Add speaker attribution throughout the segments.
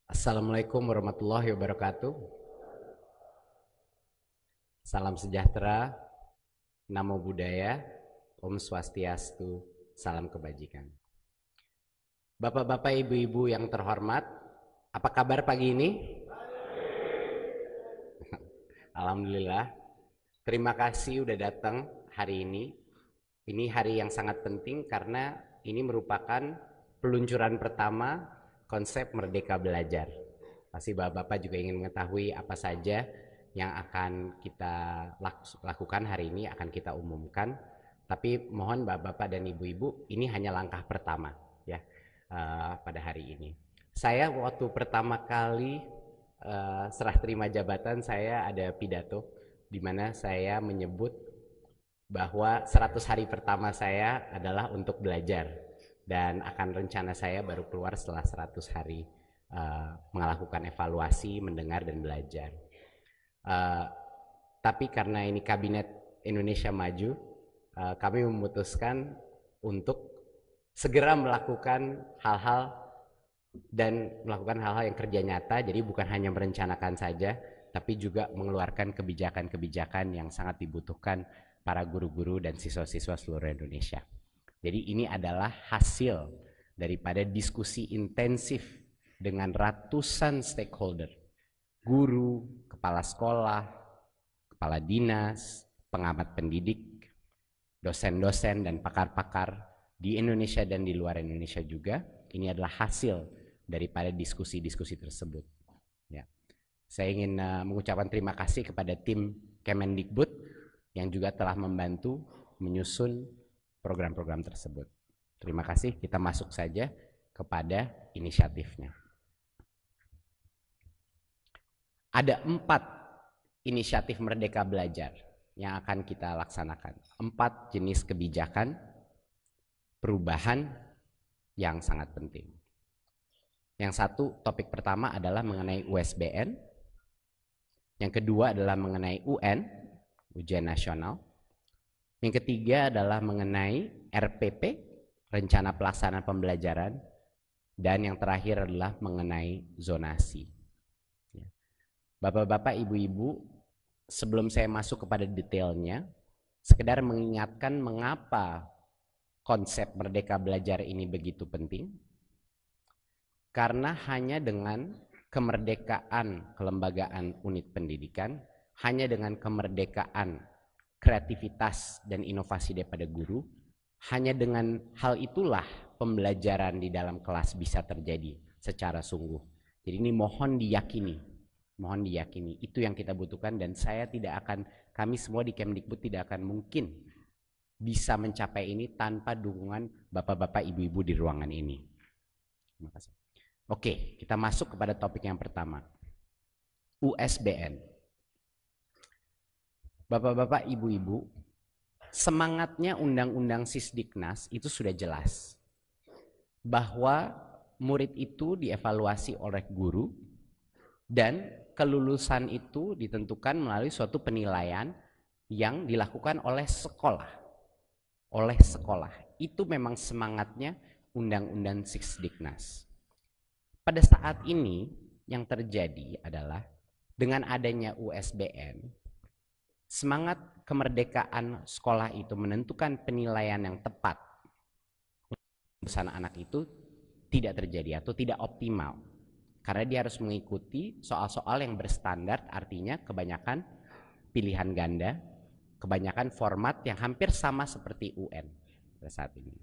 Speaker 1: Assalamualaikum warahmatullahi wabarakatuh. Salam sejahtera, namo buddhaya, Om Swastiastu, salam kebajikan. Bapak-bapak, ibu-ibu yang terhormat, apa kabar pagi ini? Alhamdulillah. Terima kasih udah datang hari ini. Ini hari yang sangat penting karena ini merupakan peluncuran pertama konsep Merdeka Belajar. Pasti bapak-bapak juga ingin mengetahui apa saja yang akan kita lakukan hari ini, akan kita umumkan. Tapi mohon bapak-bapak dan ibu-ibu, ini hanya langkah pertama ya pada hari ini. Saya waktu pertama kali serah terima jabatan, saya ada pidato di mana saya menyebut bahwa 100 hari pertama saya adalah untuk belajar dan akan rencana saya baru keluar setelah 100 hari melakukan evaluasi, mendengar dan belajar. Tapi karena ini Kabinet Indonesia Maju, kami memutuskan untuk segera melakukan hal-hal yang kerja nyata. Jadi bukan hanya merencanakan saja, tapi juga mengeluarkan kebijakan-kebijakan yang sangat dibutuhkan para guru-guru dan siswa-siswa seluruh Indonesia. Jadi ini adalah hasil daripada diskusi intensif dengan ratusan stakeholder, guru, kepala sekolah, kepala dinas, pengamat pendidik, dosen-dosen dan pakar-pakar di Indonesia dan di luar Indonesia juga. Ini adalah hasil daripada diskusi-diskusi tersebut. Ya. Saya ingin mengucapkan terima kasih kepada tim Kemendikbud yang juga telah membantu menyusun program-program tersebut. Terima kasih, kita masuk saja kepada inisiatifnya. Ada 4 inisiatif Merdeka Belajar yang akan kita laksanakan. 4 jenis kebijakan perubahan yang sangat penting. Yang satu, topik pertama adalah mengenai USBN. Yang kedua adalah mengenai UN, ujian nasional. Yang ketiga adalah mengenai RPP, rencana pelaksanaan pembelajaran. Dan yang terakhir adalah mengenai zonasi. Bapak-bapak, ibu-ibu, sebelum saya masuk kepada detailnya, sekedar mengingatkan mengapa konsep Merdeka Belajar ini begitu penting. Karena hanya dengan kemerdekaan kelembagaan unit pendidikan, hanya dengan kemerdekaan kreativitas dan inovasi daripada guru, hanya dengan hal itulah pembelajaran di dalam kelas bisa terjadi secara sungguh. Jadi ini mohon diyakini, itu yang kita butuhkan, dan kami semua di Kemdikbud tidak akan mungkin bisa mencapai ini tanpa dukungan bapak-bapak, ibu-ibu di ruangan ini. Terima kasih. Oke, kita masuk kepada topik yang pertama, USBN. Bapak-bapak, ibu-ibu, semangatnya Undang-Undang Sisdiknas itu sudah jelas bahwa murid itu dievaluasi oleh guru dan kelulusan itu ditentukan melalui suatu penilaian yang dilakukan oleh sekolah. Itu memang semangatnya Undang-Undang Sisdiknas. Pada saat ini yang terjadi adalah dengan adanya USBN, semangat kemerdekaan sekolah itu menentukan penilaian yang tepat untuk anak itu tidak terjadi atau tidak optimal. Karena dia harus mengikuti soal-soal yang berstandar, artinya kebanyakan pilihan ganda, kebanyakan format yang hampir sama seperti UN pada saat ini.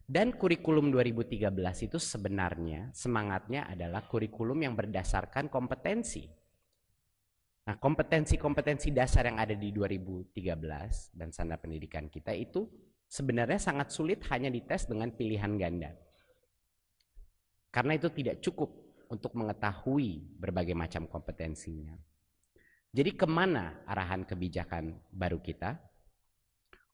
Speaker 1: Dan kurikulum 2013 itu sebenarnya semangatnya adalah kurikulum yang berdasarkan kompetensi. Nah, kompetensi-kompetensi dasar yang ada di 2013 dan standar pendidikan kita itu sebenarnya sangat sulit hanya dites dengan pilihan ganda. Karena itu tidak cukup untuk mengetahui berbagai macam kompetensinya. Jadi kemana arahan kebijakan baru kita?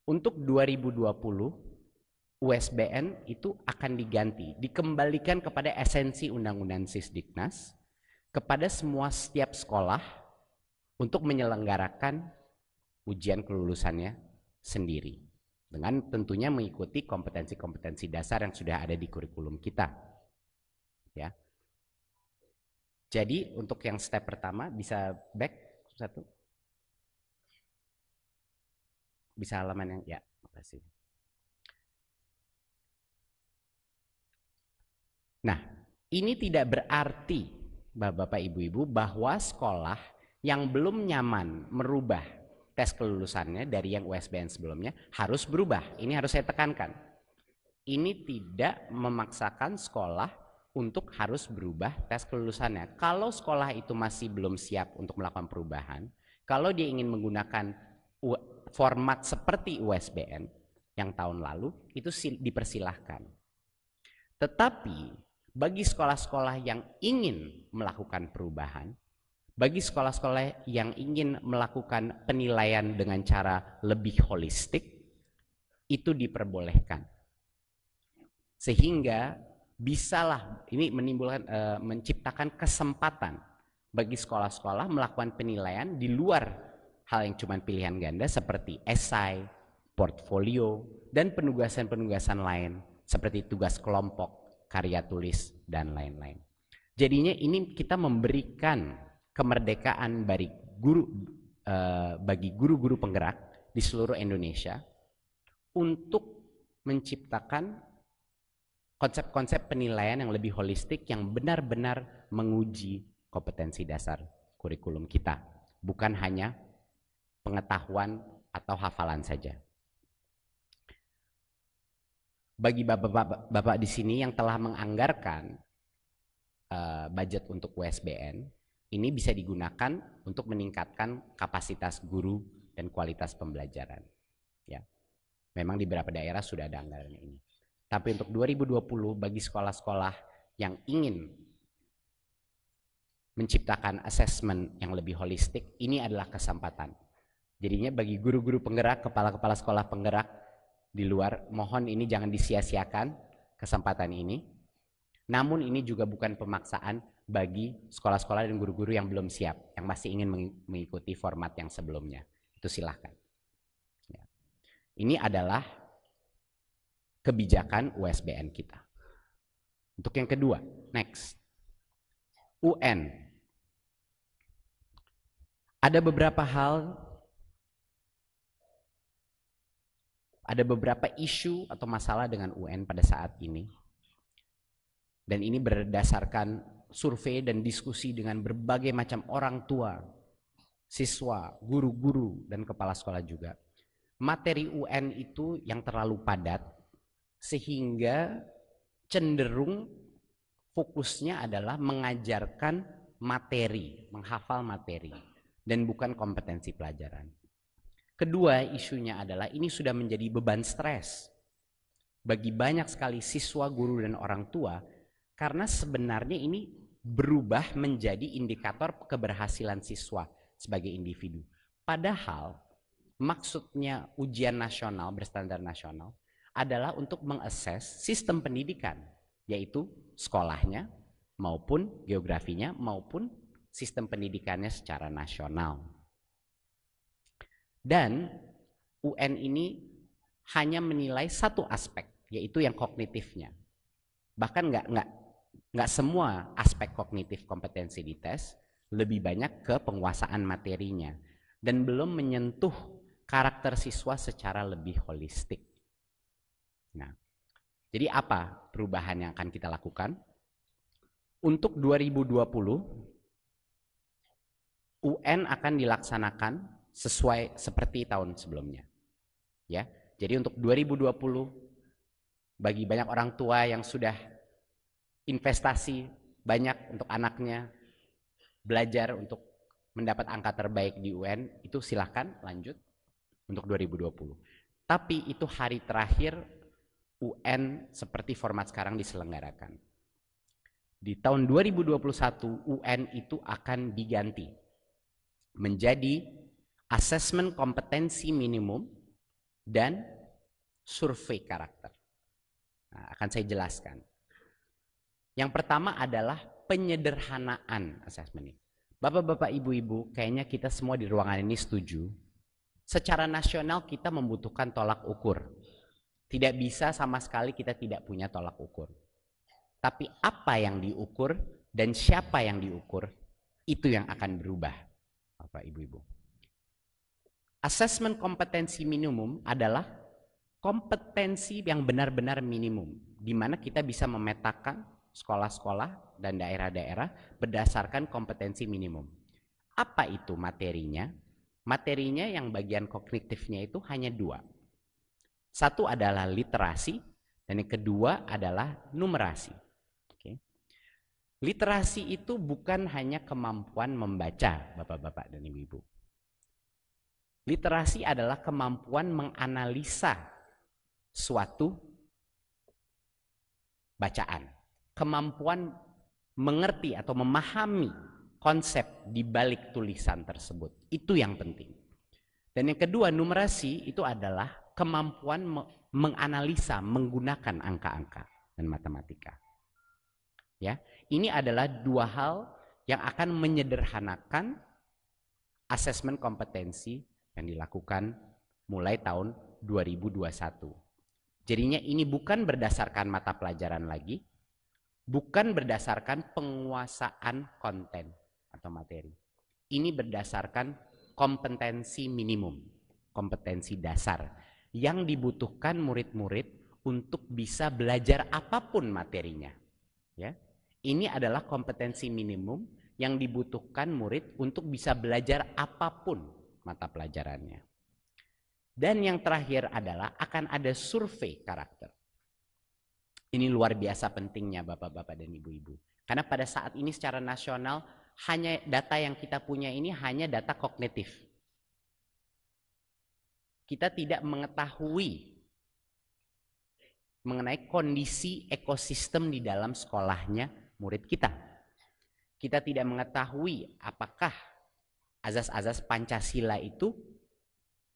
Speaker 1: Untuk 2020, USBN itu akan diganti, dikembalikan kepada esensi Undang-Undang Sisdiknas, kepada setiap sekolah untuk menyelenggarakan ujian kelulusannya sendiri, dengan tentunya mengikuti kompetensi-kompetensi dasar yang sudah ada di kurikulum kita. Ya. Jadi untuk yang step pertama bisa back satu. Bisa halaman yang ya, makasih. Nah, ini tidak berarti Bapak Ibu-ibu bahwa sekolah yang belum nyaman merubah tes kelulusannya dari yang USBN sebelumnya harus berubah. Ini harus saya tekankan. Ini tidak memaksakan sekolah untuk harus berubah tes kelulusannya. Kalau sekolah itu masih belum siap untuk melakukan perubahan, kalau dia ingin menggunakan format seperti USBN yang tahun lalu, itu dipersilahkan. Tetapi bagi sekolah-sekolah yang ingin melakukan perubahan, bagi sekolah-sekolah yang ingin melakukan penilaian dengan cara lebih holistik, itu diperbolehkan. Sehingga bisalah ini menimbulkan menciptakan kesempatan bagi sekolah-sekolah melakukan penilaian di luar hal yang cuma pilihan ganda seperti esai, portfolio, dan penugasan-penugasan lain seperti tugas kelompok, karya tulis, dan lain-lain. Jadinya ini kita memberikan kemerdekaan bagi guru-guru penggerak di seluruh Indonesia untuk menciptakan konsep-konsep penilaian yang lebih holistik yang benar-benar menguji kompetensi dasar kurikulum kita, bukan hanya pengetahuan atau hafalan saja. Bagi bapak-bapak di sini yang telah menganggarkan budget untuk USBN, ini bisa digunakan untuk meningkatkan kapasitas guru dan kualitas pembelajaran. Ya, memang di beberapa daerah sudah ada anggaran ini. Tapi untuk 2020 bagi sekolah-sekolah yang ingin menciptakan asesmen yang lebih holistik, ini adalah kesempatan. Jadinya bagi guru-guru penggerak, kepala-kepala sekolah penggerak di luar, mohon ini jangan disia-siakan kesempatan ini. Namun ini juga bukan pemaksaan bagi sekolah-sekolah dan guru-guru yang belum siap, yang masih ingin mengikuti format yang sebelumnya. Itu silahkan. Ya. Ini adalah kebijakan USBN kita. Untuk yang kedua, next. UN. Ada beberapa hal, ada beberapa isu atau masalah dengan UN pada saat ini. Dan ini berdasarkan survei dan diskusi dengan berbagai macam orang tua, siswa, guru-guru, dan kepala sekolah juga. Materi UN itu yang terlalu padat, sehingga cenderung fokusnya adalah mengajarkan materi, menghafal materi, dan bukan kompetensi pelajaran. Kedua, isunya adalah ini sudah menjadi beban stres bagi banyak sekali siswa, guru, dan orang tua, karena sebenarnya ini berubah menjadi indikator keberhasilan siswa sebagai individu. Padahal maksudnya ujian nasional berstandar nasional adalah untuk mengakses sistem pendidikan, yaitu sekolahnya maupun geografinya maupun sistem pendidikannya secara nasional. Dan UN ini hanya menilai satu aspek, yaitu yang kognitifnya. Bahkan nggak semua aspek kognitif kompetensi dites, lebih banyak ke penguasaan materinya dan belum menyentuh karakter siswa secara lebih holistik. Nah, jadi apa perubahan yang akan kita lakukan? Untuk 2020, UN akan dilaksanakan sesuai seperti tahun sebelumnya. Ya, jadi untuk 2020, bagi banyak orang tua yang sudah investasi banyak untuk anaknya belajar untuk mendapat angka terbaik di UN, itu silahkan lanjut untuk 2020. Tapi itu hari terakhir UN seperti format sekarang diselenggarakan. Di tahun 2021 UN itu akan diganti menjadi asesmen kompetensi minimum dan survei karakter. Nah, akan saya jelaskan. Yang pertama adalah penyederhanaan asesmen ini. Bapak-bapak, ibu-ibu, kayaknya kita semua di ruangan ini setuju. Secara nasional kita membutuhkan tolak ukur. Tidak bisa sama sekali kita tidak punya tolak ukur. Tapi apa yang diukur dan siapa yang diukur, itu yang akan berubah, Bapak Ibu-Ibu. Asesmen kompetensi minimum adalah kompetensi yang benar-benar minimum, di mana kita bisa memetakan sekolah-sekolah dan daerah-daerah berdasarkan kompetensi minimum. Apa itu materinya? Materinya yang bagian kognitifnya itu hanya dua. Satu adalah literasi, dan yang kedua adalah numerasi. Oke. Literasi itu bukan hanya kemampuan membaca, Bapak-bapak dan Ibu-ibu. Literasi adalah kemampuan menganalisa suatu bacaan, kemampuan mengerti atau memahami konsep di balik tulisan tersebut. Itu yang penting. Dan yang kedua, numerasi itu adalah kemampuan menganalisa menggunakan angka-angka dan matematika. Ya, ini adalah dua hal yang akan menyederhanakan asesmen kompetensi yang dilakukan mulai tahun 2021. Jadinya ini bukan berdasarkan mata pelajaran lagi, bukan berdasarkan penguasaan konten atau materi. Ini berdasarkan kompetensi minimum, kompetensi dasar yang dibutuhkan murid-murid untuk bisa belajar apapun materinya. Ya, ini adalah kompetensi minimum yang dibutuhkan murid untuk bisa belajar apapun mata pelajarannya. Dan yang terakhir adalah akan ada survei karakter. Ini luar biasa pentingnya Bapak-bapak dan Ibu-ibu. Karena pada saat ini secara nasional hanya data yang kita punya ini hanya data kognitif. Kita tidak mengetahui mengenai kondisi ekosistem di dalam sekolahnya murid kita. Kita tidak mengetahui apakah azas-azas Pancasila itu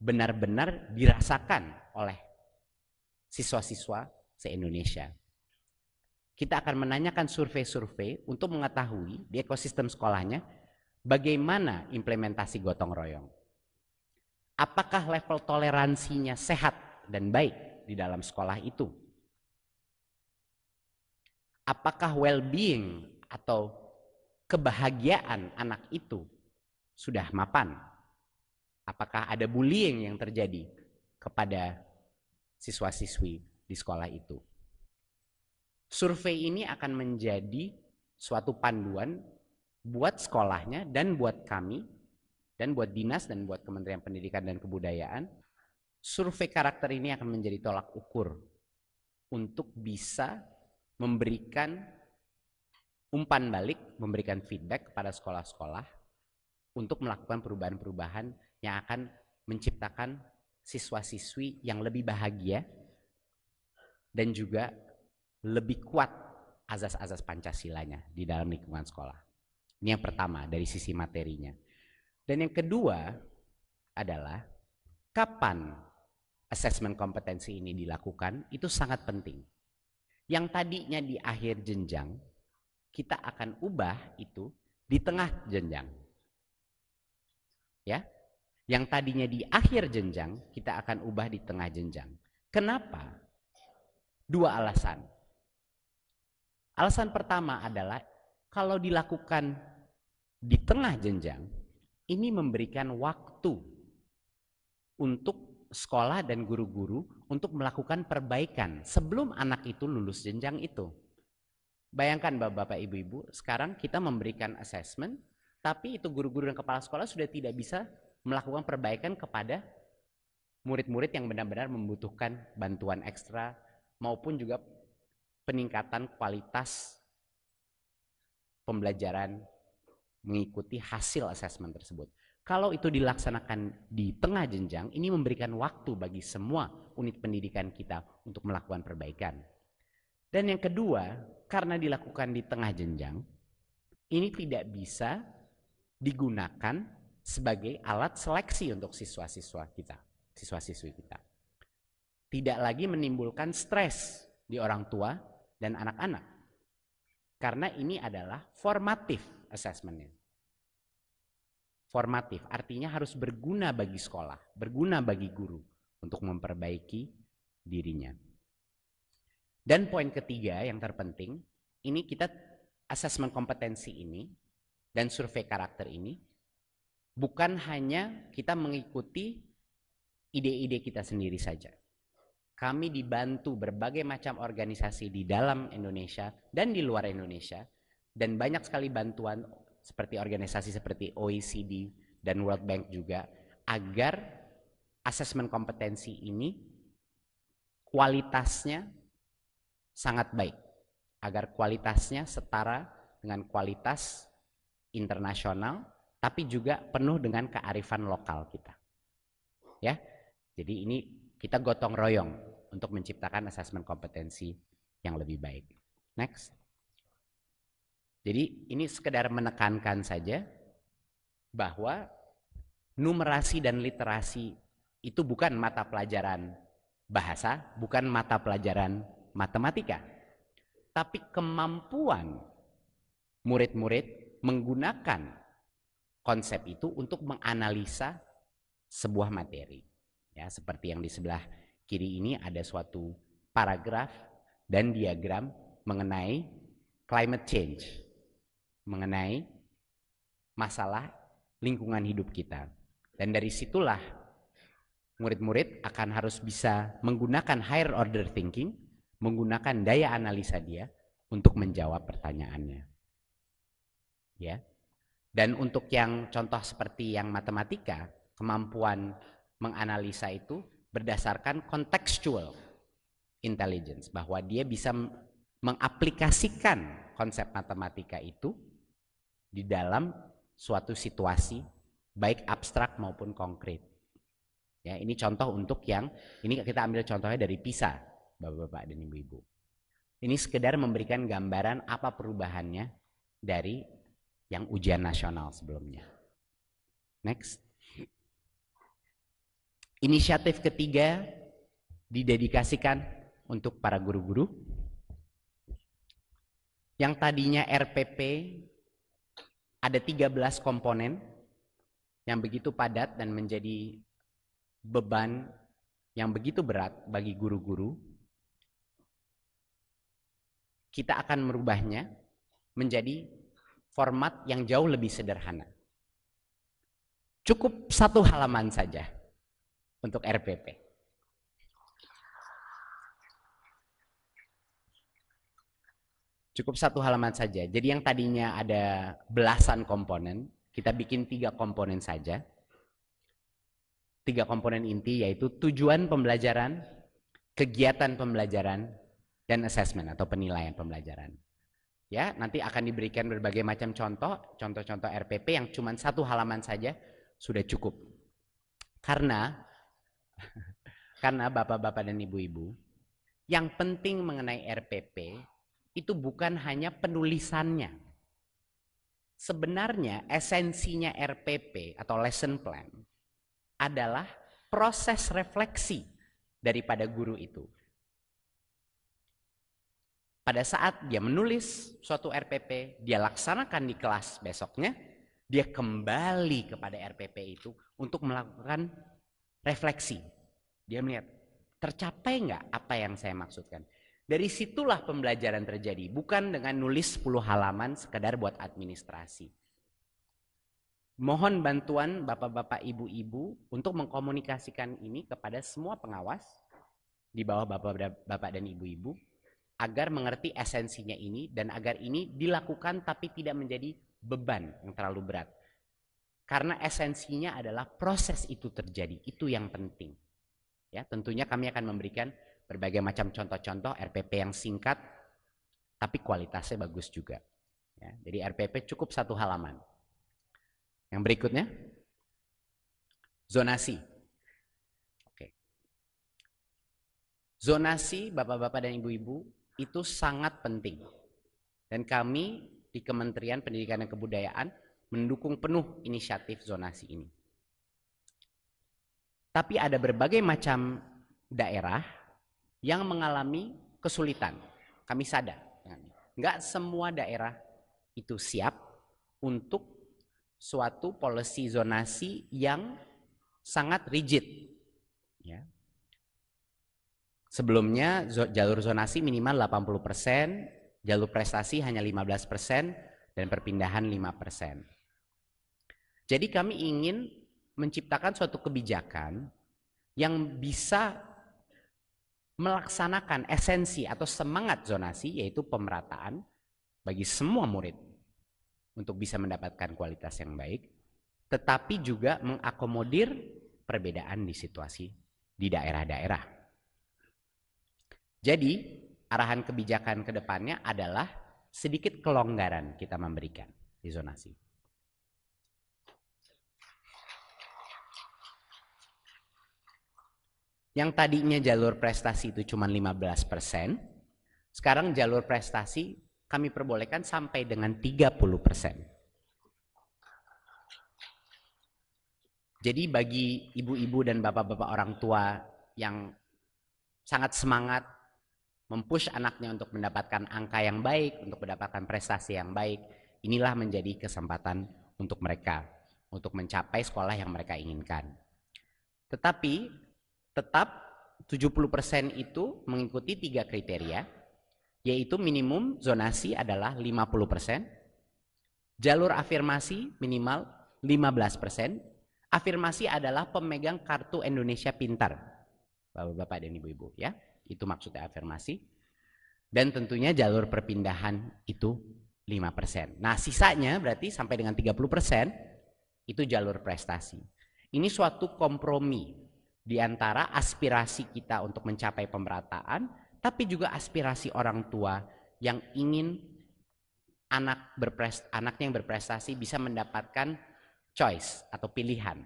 Speaker 1: benar-benar dirasakan oleh siswa-siswa se-Indonesia. Kita akan menanyakan survei-survei untuk mengetahui di ekosistem sekolahnya bagaimana implementasi gotong royong. Apakah level toleransinya sehat dan baik di dalam sekolah itu? Apakah well-being atau kebahagiaan anak itu sudah mapan? Apakah ada bullying yang terjadi kepada siswa-siswi di sekolah itu? Survei ini akan menjadi suatu panduan buat sekolahnya dan buat kami, dan buat dinas dan buat Kementerian Pendidikan dan Kebudayaan. Survei karakter ini akan menjadi tolak ukur untuk bisa memberikan umpan balik, memberikan feedback kepada sekolah-sekolah untuk melakukan perubahan-perubahan yang akan menciptakan siswa-siswi yang lebih bahagia dan juga lebih kuat azas-azas Pancasilanya di dalam lingkungan sekolah. Ini yang pertama dari sisi materinya. Dan yang kedua adalah kapan asesmen kompetensi ini dilakukan, itu sangat penting. Yang tadinya di akhir jenjang, kita akan ubah itu di tengah jenjang. Ya, yang tadinya di akhir jenjang, kita akan ubah di tengah jenjang. Kenapa? Dua alasan. Alasan pertama adalah kalau dilakukan di tengah jenjang, ini memberikan waktu untuk sekolah dan guru-guru untuk melakukan perbaikan sebelum anak itu lulus jenjang itu. Bayangkan Bapak Ibu-ibu, sekarang kita memberikan assessment, tapi itu guru-guru dan kepala sekolah sudah tidak bisa melakukan perbaikan kepada murid-murid yang benar-benar membutuhkan bantuan ekstra maupun juga peningkatan kualitas pembelajaran mengikuti hasil asesmen tersebut. Kalau itu dilaksanakan di tengah jenjang, ini memberikan waktu bagi semua unit pendidikan kita untuk melakukan perbaikan. Dan yang kedua, karena dilakukan di tengah jenjang, ini tidak bisa digunakan sebagai alat seleksi untuk siswa-siswa kita, siswa-siswi kita. Tidak lagi menimbulkan stres di orang tua dan anak-anak. Karena ini adalah formatif assessment-nya. Formatif artinya harus berguna bagi sekolah, berguna bagi guru untuk memperbaiki dirinya. Dan poin ketiga yang terpenting, ini kita asesmen kompetensi ini dan survei karakter ini bukan hanya kita mengikuti ide-ide kita sendiri saja. Kami dibantu berbagai macam organisasi di dalam Indonesia dan di luar Indonesia, dan banyak sekali bantuan seperti organisasi seperti OECD dan World Bank juga, agar asesmen kompetensi ini kualitasnya sangat baik, agar kualitasnya setara dengan kualitas internasional, tapi juga penuh dengan kearifan lokal kita. Ya, jadi ini kita gotong royong untuk menciptakan asesmen kompetensi yang lebih baik. Next. Jadi ini sekedar menekankan saja bahwa numerasi dan literasi itu bukan mata pelajaran bahasa, bukan mata pelajaran matematika, tapi kemampuan murid-murid menggunakan konsep itu untuk menganalisa sebuah materi. Ya, seperti yang di sebelah kiri ini ada suatu paragraf dan diagram mengenai climate change, mengenai masalah lingkungan hidup kita. Dan dari situlah murid-murid akan harus bisa menggunakan higher order thinking, menggunakan daya analisa dia untuk menjawab pertanyaannya. Ya. Dan untuk yang contoh seperti yang matematika, kemampuan menganalisa itu berdasarkan contextual intelligence, bahwa dia bisa mengaplikasikan konsep matematika itu di dalam suatu situasi baik abstrak maupun konkret. Ya, ini contoh untuk yang ini kita ambil contohnya dari PISA, Bapak-bapak dan Ibu-ibu. Ini sekedar memberikan gambaran apa perubahannya dari yang ujian nasional sebelumnya. Next. Inisiatif ketiga didedikasikan untuk para guru-guru. Yang tadinya RPP ada 13 komponen yang begitu padat dan menjadi beban yang begitu berat bagi guru-guru. Kita akan merubahnya menjadi format yang jauh lebih sederhana. Cukup 1 halaman saja untuk RPP. Cukup 1 halaman saja. Jadi yang tadinya ada belasan komponen, kita bikin 3 komponen saja. 3 komponen inti, yaitu tujuan pembelajaran, kegiatan pembelajaran, dan assessment atau penilaian pembelajaran. Ya, nanti akan diberikan berbagai macam contoh-contoh RPP yang cuma 1 halaman saja sudah cukup. Karena Bapak-bapak dan Ibu-ibu, yang penting mengenai RPP itu bukan hanya penulisannya. Sebenarnya esensinya RPP atau lesson plan adalah proses refleksi daripada guru itu. Pada saat dia menulis suatu RPP, dia laksanakan di kelas besoknya, dia kembali kepada RPP itu untuk melakukan refleksi. Dia melihat, tercapai nggak apa yang saya maksudkan? Dari situlah pembelajaran terjadi, bukan dengan nulis 10 halaman sekedar buat administrasi. Mohon bantuan bapak-bapak, ibu-ibu untuk mengkomunikasikan ini kepada semua pengawas di bawah bapak dan ibu-ibu, agar mengerti esensinya ini dan agar ini dilakukan tapi tidak menjadi beban yang terlalu berat. Karena esensinya adalah proses itu terjadi, itu yang penting. Ya, tentunya kami akan memberikan berbagai macam contoh-contoh RPP yang singkat tapi kualitasnya bagus juga. Ya, jadi RPP cukup 1 halaman. Yang berikutnya, zonasi. Oke. Zonasi, bapak-bapak dan ibu-ibu, itu sangat penting. Dan kami di Kementerian Pendidikan dan Kebudayaan mendukung penuh inisiatif zonasi ini. Tapi ada berbagai macam daerah yang mengalami kesulitan. Kami sadar. Enggak semua daerah itu siap untuk suatu policy zonasi yang sangat rigid. Ya. Sebelumnya jalur zonasi minimal 80%, jalur prestasi hanya 15% dan perpindahan 5%. Jadi kami ingin menciptakan suatu kebijakan yang bisa melaksanakan esensi atau semangat zonasi, yaitu pemerataan bagi semua murid untuk bisa mendapatkan kualitas yang baik, tetapi juga mengakomodir perbedaan di situasi di daerah-daerah. Jadi arahan kebijakan ke depannya adalah sedikit kelonggaran kita memberikan di zonasi. Yang tadinya jalur prestasi itu cuma 15%, sekarang jalur prestasi kami perbolehkan sampai dengan 30%. Jadi bagi ibu-ibu dan bapak-bapak orang tua yang sangat semangat mempush anaknya untuk mendapatkan angka yang baik, untuk mendapatkan prestasi yang baik, inilah menjadi kesempatan untuk mereka untuk mencapai sekolah yang mereka inginkan. Tetapi tetap 70% itu mengikuti 3 kriteria, yaitu minimum zonasi adalah 50%, jalur afirmasi minimal 15%, afirmasi adalah pemegang kartu Indonesia Pintar, Bapak-bapak dan ibu-ibu ya, itu maksudnya afirmasi, dan tentunya jalur perpindahan itu 5%. Nah sisanya berarti sampai dengan 30% itu jalur prestasi. Ini suatu kompromi di antara aspirasi kita untuk mencapai pemerataan, tapi juga aspirasi orang tua yang ingin anaknya yang berprestasi bisa mendapatkan choice atau pilihan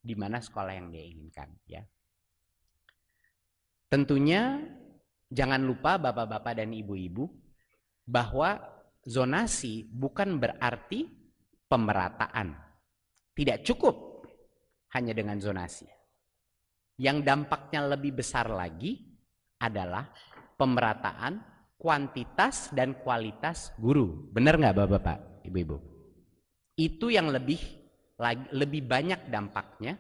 Speaker 1: di mana sekolah yang dia inginkan. Ya. Tentunya jangan lupa bapak-bapak dan ibu-ibu bahwa zonasi bukan berarti pemerataan. Tidak cukup hanya dengan zonasi. Yang dampaknya lebih besar lagi adalah pemerataan kuantitas dan kualitas guru. Benar nggak bapak-bapak, ibu-ibu? Itu yang lebih banyak dampaknya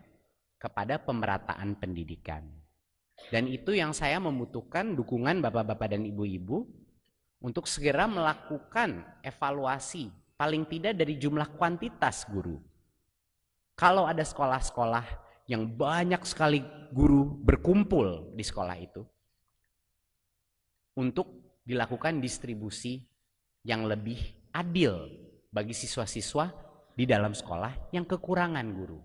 Speaker 1: kepada pemerataan pendidikan. Dan itu yang saya membutuhkan dukungan bapak-bapak dan ibu-ibu untuk segera melakukan evaluasi paling tidak dari jumlah kuantitas guru. Kalau ada sekolah-sekolah yang banyak sekali guru berkumpul di sekolah itu, untuk dilakukan distribusi yang lebih adil bagi siswa-siswa di dalam sekolah yang kekurangan guru.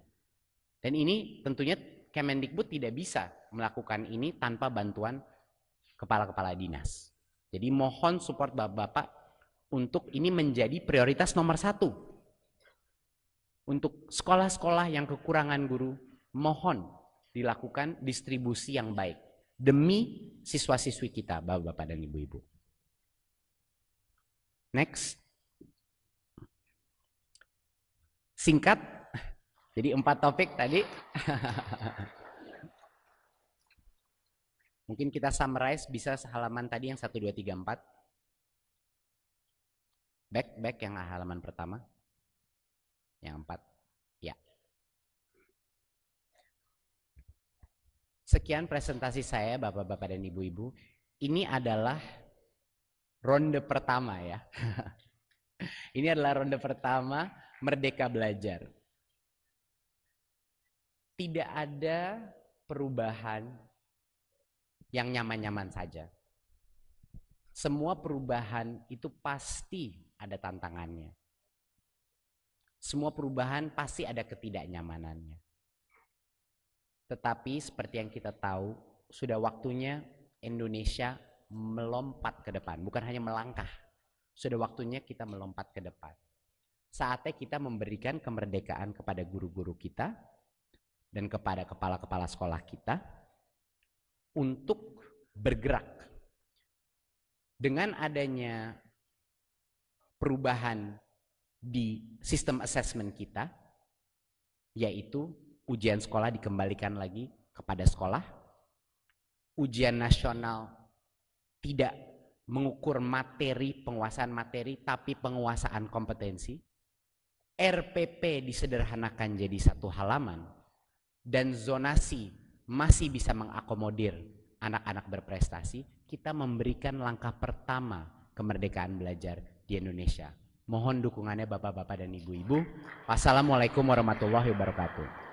Speaker 1: Dan ini tentunya Kemendikbud tidak bisa melakukan ini tanpa bantuan kepala-kepala dinas. Jadi mohon support bapak-bapak untuk ini menjadi prioritas nomor 1. Untuk sekolah-sekolah yang kekurangan guru, mohon dilakukan distribusi yang baik demi siswa-siswi kita, bapak-bapak dan ibu-ibu. Next. Singkat, jadi 4 topik tadi. Mungkin kita summarize bisa halaman tadi yang 1, 2, 3, 4. Back yang halaman pertama. Yang 4. Ya. Sekian presentasi saya bapak-bapak dan ibu-ibu. Ini adalah ronde pertama ya. Ini adalah ronde pertama Merdeka Belajar. Tidak ada perubahan yang nyaman-nyaman saja. Semua perubahan itu pasti ada tantangannya. Semua perubahan pasti ada ketidaknyamanannya. Tetapi seperti yang kita tahu, sudah waktunya Indonesia melompat ke depan, bukan hanya melangkah. Sudah waktunya kita melompat ke depan. Saatnya kita memberikan kemerdekaan kepada guru-guru kita dan kepada kepala-kepala sekolah kita untuk bergerak. Dengan adanya perubahan di sistem assessment kita, yaitu ujian sekolah dikembalikan lagi kepada sekolah, ujian nasional tidak mengukur materi, penguasaan materi, tapi penguasaan kompetensi, RPP disederhanakan jadi 1 halaman, dan zonasi masih bisa mengakomodir anak-anak berprestasi. Kita memberikan langkah pertama kemerdekaan belajar di Indonesia. Mohon dukungannya Bapak-bapak dan Ibu-ibu. Wassalamualaikum warahmatullahi wabarakatuh.